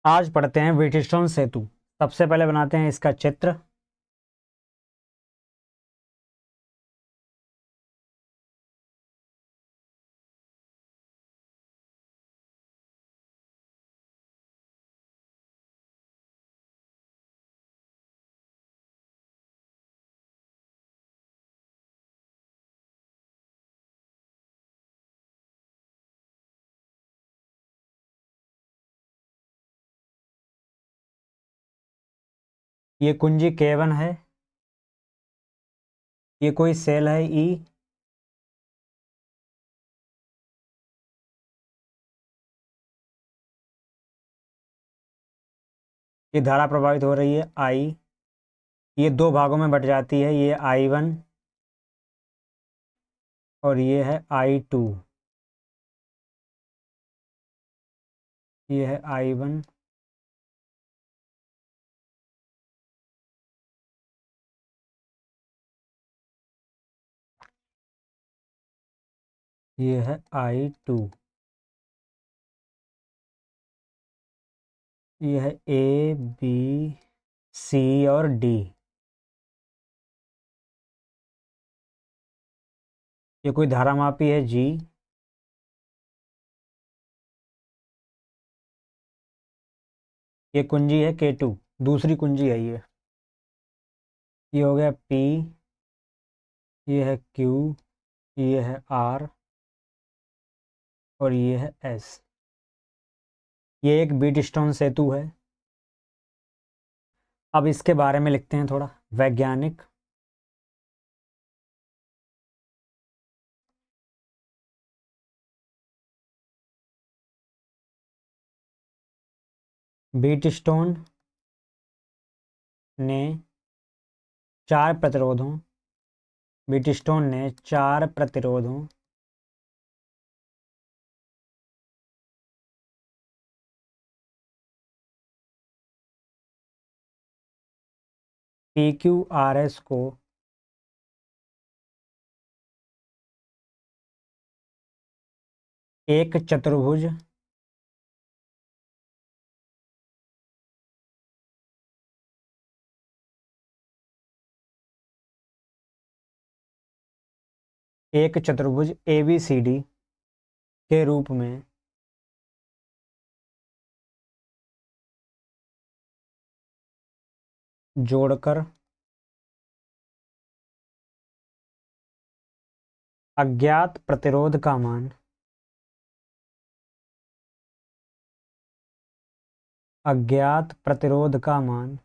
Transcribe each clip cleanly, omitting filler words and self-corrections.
आज पढ़ते हैं व्हीटस्टोन सेतु। सबसे पहले बनाते हैं इसका चित्र। ये कुंजी K1 है। ये कोई सेल है E। ये धारा प्रवाहित हो रही है I। ये दो भागों में बट जाती है, ये I1 और ये है I2। ये है I1। ये है I2। ये है A B C और D। ये कोई धारा मापी है G। ये कुंजी है K2, दूसरी कुंजी है ये हो गया P। ये है Q। ये है R और ये है S। ये एक व्हीटस्टोन सेतु है। अब इसके बारे में लिखते हैं थोड़ा। वैज्ञानिक। व्हीटस्टोन ने चार प्रतिरोधों व्हीटस्टोन ने चार प्रतिरोधों PQRS को एक चतुर्भुज ABCD के रूप में जोड़कर अज्ञात प्रतिरोध का मान अज्ञात प्रतिरोध का मान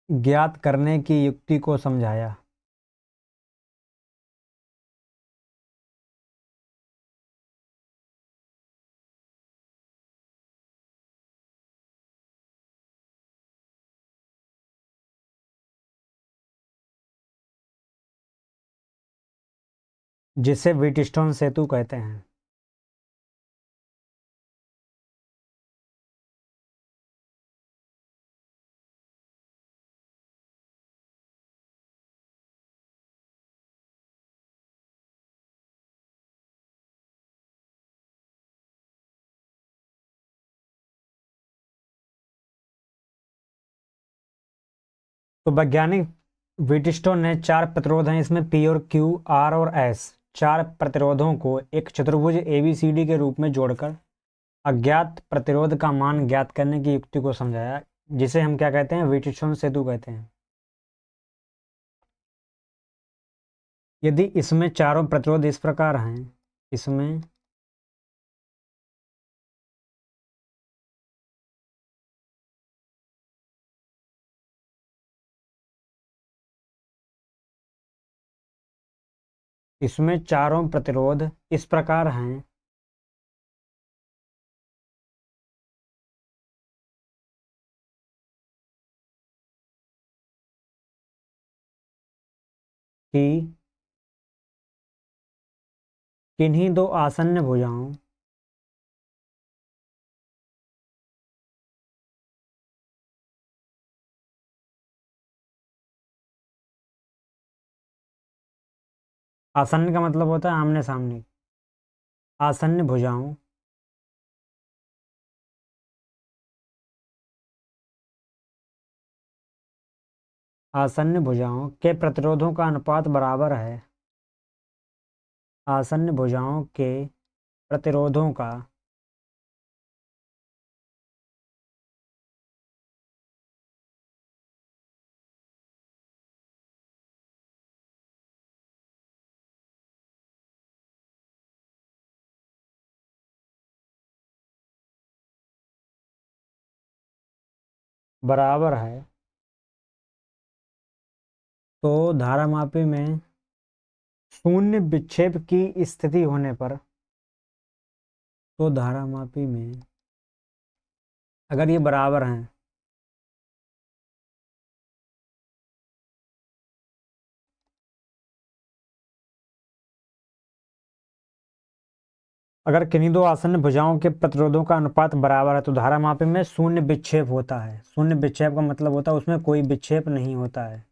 ज्ञात करने की युक्ति को समझाया। जिसे व्हीटस्टोन सेतु कहते हैं। तो वैज्ञानिक व्हीटस्टोन ने चार प्रतिरोध हैं इसमें P और Q, R और S, चार प्रतिरोधों को एक चतुर्भुज ABCD के रूप में जोड़कर अज्ञात प्रतिरोध का मान ज्ञात करने की युक्ति को समझाया, जिसे हम क्या कहते हैं, व्हीटस्टोन सेतु कहते हैं। यदि इसमें चारों प्रतिरोध इस प्रकार हैं, इसमें इसमें चारों प्रतिरोध इस प्रकार हैं कि किन्हीं दो आसन्न भुजाओं आसन्न का मतलब होता है आमने सामने। आसन्न भुजाओं आसन्न भुजाओं के प्रतिरोधों का अनुपात बराबर है। आसन्न भुजाओं के प्रतिरोधों का बराबर है। तो धारामापी में शून्य विक्षेप की स्थिति होने पर, तो धारामापी में अगर ये बराबर हैं, अगर किन्हीं दो आसन्न भुजाओं के प्रतिरोधों का अनुपात बराबर है तो धारामापी में शून्य विक्षेप होता है। शून्य विक्षेप का मतलब होता है उसमें कोई विक्षेप नहीं होता है।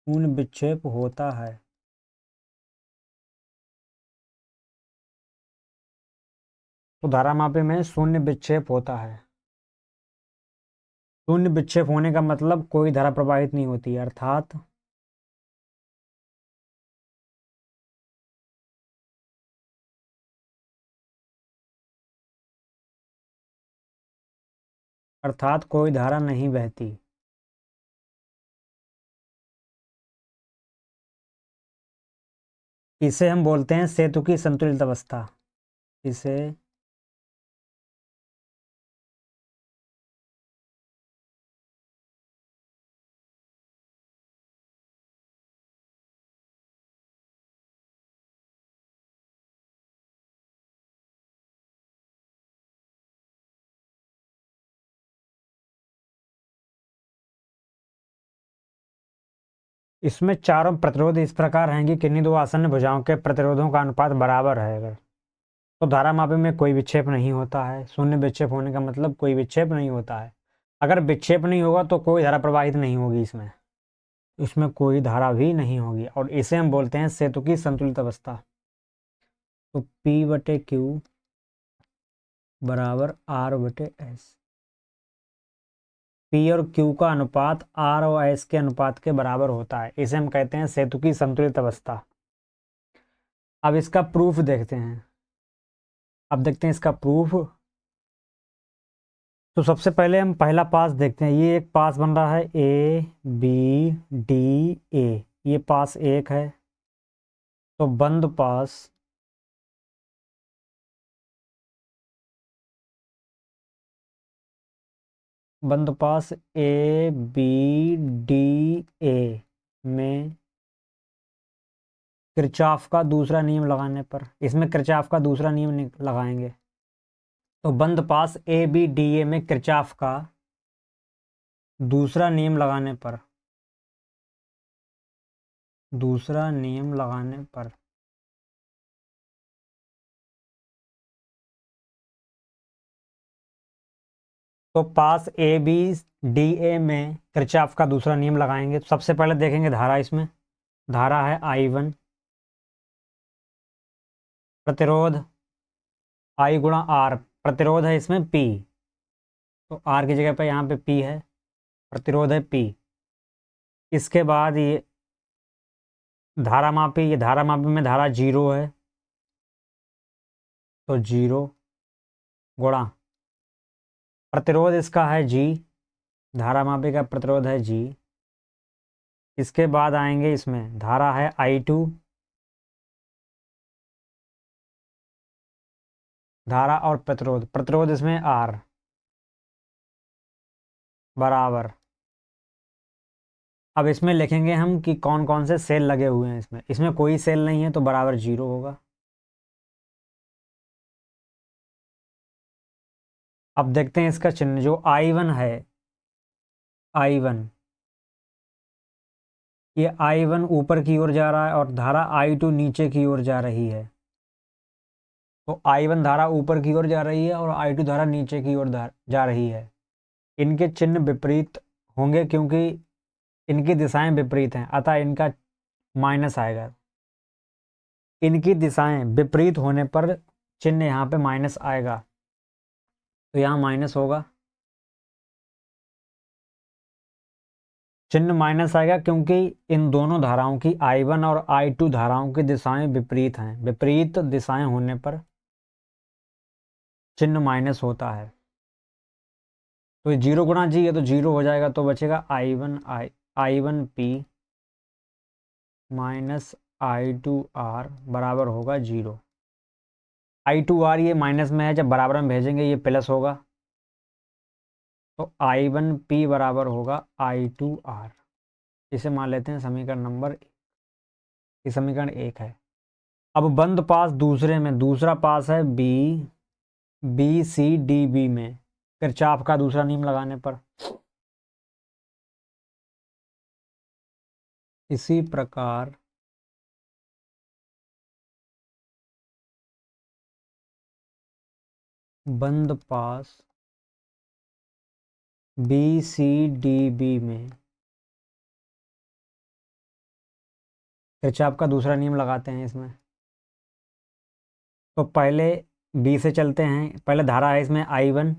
शून्य विक्षेप होता है। तो धारामापी में शून्य विक्षेप होता है। शून्य विक्षेप होने का मतलब कोई धारा प्रवाहित नहीं होती, अर्थात कोई धारा नहीं बहती। इसे हम बोलते हैं सेतु की संतुलित अवस्था। इसे इसमें चारों प्रतिरोध इस प्रकार हैं कि किन्हीं दो आसन्न भुजाओं के प्रतिरोधों का अनुपात बराबर है अगर, तो धारामापी में कोई विक्षेप नहीं होता है। शून्य विक्षेप होने का मतलब कोई विक्षेप नहीं होता है। अगर विक्षेप नहीं होगा तो कोई धारा प्रवाहित नहीं होगी इसमें, इसमें कोई धारा भी नहीं होगी और इसे हम बोलते हैं सेतु की संतुलित अवस्था। तो P/Q बराबर R/S। P और Q का अनुपात R और S के अनुपात के बराबर होता है। इसे हम कहते हैं सेतु की संतुलित अवस्था। अब इसका प्रूफ देखते हैं। अब देखते हैं इसका प्रूफ। तो सबसे पहले हम पहला पास देखते हैं। ये एक पास बन रहा है ABDA, ये पास एक है। तो बंद पास ABDA में किरचॉफ का दूसरा नियम लगाने पर, इसमें किरचॉफ का दूसरा नियम लगाएंगे। तो बंद पास ABDA में किरचॉफ का दूसरा नियम लगाने पर, दूसरा नियम लगाने पर तो पास ABDA में किरचॉफ का दूसरा नियम लगाएंगे। तो सबसे पहले देखेंगे धारा। इसमें धारा है I1, प्रतिरोध I गुणा R, प्रतिरोध है इसमें P, तो R की जगह पर यहाँ पे P है, प्रतिरोध है P। इसके बाद ये धारामापी में धारा 0 है, तो 0 गुणा प्रतिरोध इसका है G, धारामापी का प्रतिरोध है G। इसके बाद आएंगे इसमें धारा है I2, धारा और प्रतिरोध इसमें R बराबर। अब इसमें लिखेंगे हम कि कौन कौन से सेल लगे हुए हैं। इसमें कोई सेल नहीं है तो बराबर 0 होगा। अब देखते हैं इसका चिन्ह। जो I1 है, I1, ये I1 ऊपर की ओर जा रहा है और धारा I2 नीचे की ओर जा रही है। तो I1 धारा ऊपर की ओर जा रही है और I2 धारा नीचे की ओर जा रही है। इनके चिन्ह विपरीत होंगे क्योंकि इनकी दिशाएं विपरीत हैं, अतः इनका माइनस आएगा। इनकी दिशाएं विपरीत होने पर चिन्ह यहाँ पे माइनस आएगा, तो यहाँ माइनस होगा। चिन्ह माइनस आएगा क्योंकि इन दोनों धाराओं की I1 और I2 धाराओं की दिशाएं विपरीत हैं। विपरीत दिशाएं होने पर चिन्ह माइनस होता है। तो ये 0 गुणा जी है तो 0 हो जाएगा, तो बचेगा I1P माइनस I2R बराबर होगा 0। I2R ये माइनस में है, जब बराबर में भेजेंगे ये प्लस होगा, तो I1P बराबर होगा I2R। इसे मान लेते हैं समीकरण नंबर 1। ये समीकरण 1 है। अब बंद पास दूसरे में, दूसरा पास है BCDB में, किरचॉफ का दूसरा नियम लगाने पर इसी प्रकार बंद पास BCDB में किरचॉफ का दूसरा नियम लगाते हैं इसमें। तो पहले बी से चलते हैं। पहले धारा है इसमें I1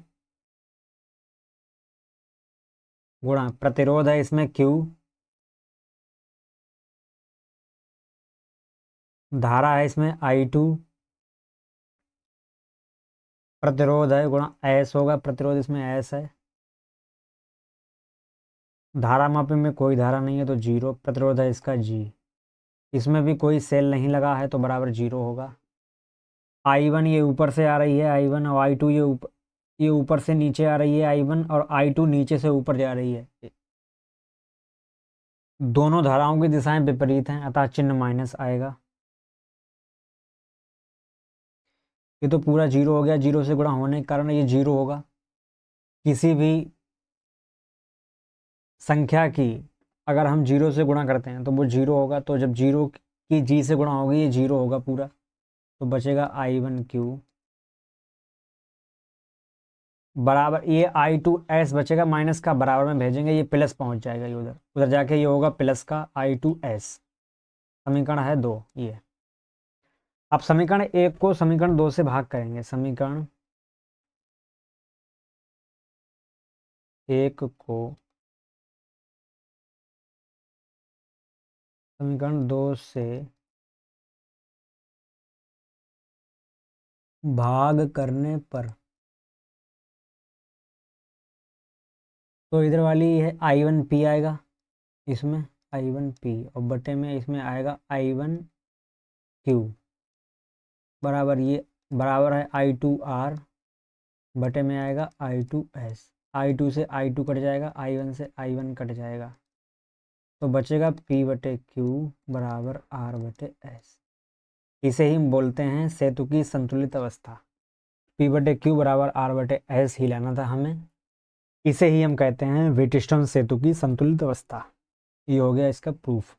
गुणा प्रतिरोध है इसमें Q, धारा है इसमें I2, प्रतिरोध है गुणा S होगा, प्रतिरोध इसमें S है। धारा मापी में कोई धारा नहीं है तो 0, प्रतिरोध है इसका G, इसमें भी कोई सेल नहीं लगा है तो बराबर 0 होगा। I1 ये ऊपर से आ रही है I1, और I2 ये ऊपर से नीचे आ रही है I1, और I2 नीचे से ऊपर जा रही है। दोनों धाराओं की दिशाएं विपरीत हैं, अतः चिन्ह माइनस आएगा। ये तो पूरा 0 हो गया, 0 से गुणा होने के कारण ये 0 होगा। किसी भी संख्या की अगर हम 0 से गुणा करते हैं तो वो 0 होगा, तो जब 0 की G से गुणा होगी ये 0 होगा पूरा, तो बचेगा I1Q बराबर, ये I2S बचेगा, माइनस का बराबर में भेजेंगे ये प्लस पहुंच जाएगा, ये उधर उधर जाके ये होगा प्लस का I2S। समीकरण है 2 ये। अब समीकरण 1 को समीकरण 2 से भाग करेंगे। समीकरण 1 को समीकरण 2 से भाग करने पर तो इधर वाली है I1P आएगा, इसमें I1P, और बटे में इसमें आएगा I1Q बराबर, ये बराबर है I2R, बटे में आएगा I2S। I2 से I2 कट जाएगा, I1 से I1 कट जाएगा, तो बचेगा P बटे Q बराबर R बटे S। इसे ही हम बोलते हैं सेतु की संतुलित अवस्था। P बटे Q बराबर R बटे S ही लाना था हमें। इसे ही हम कहते हैं व्हीटस्टोन सेतु की संतुलित अवस्था। ये हो गया इसका प्रूफ।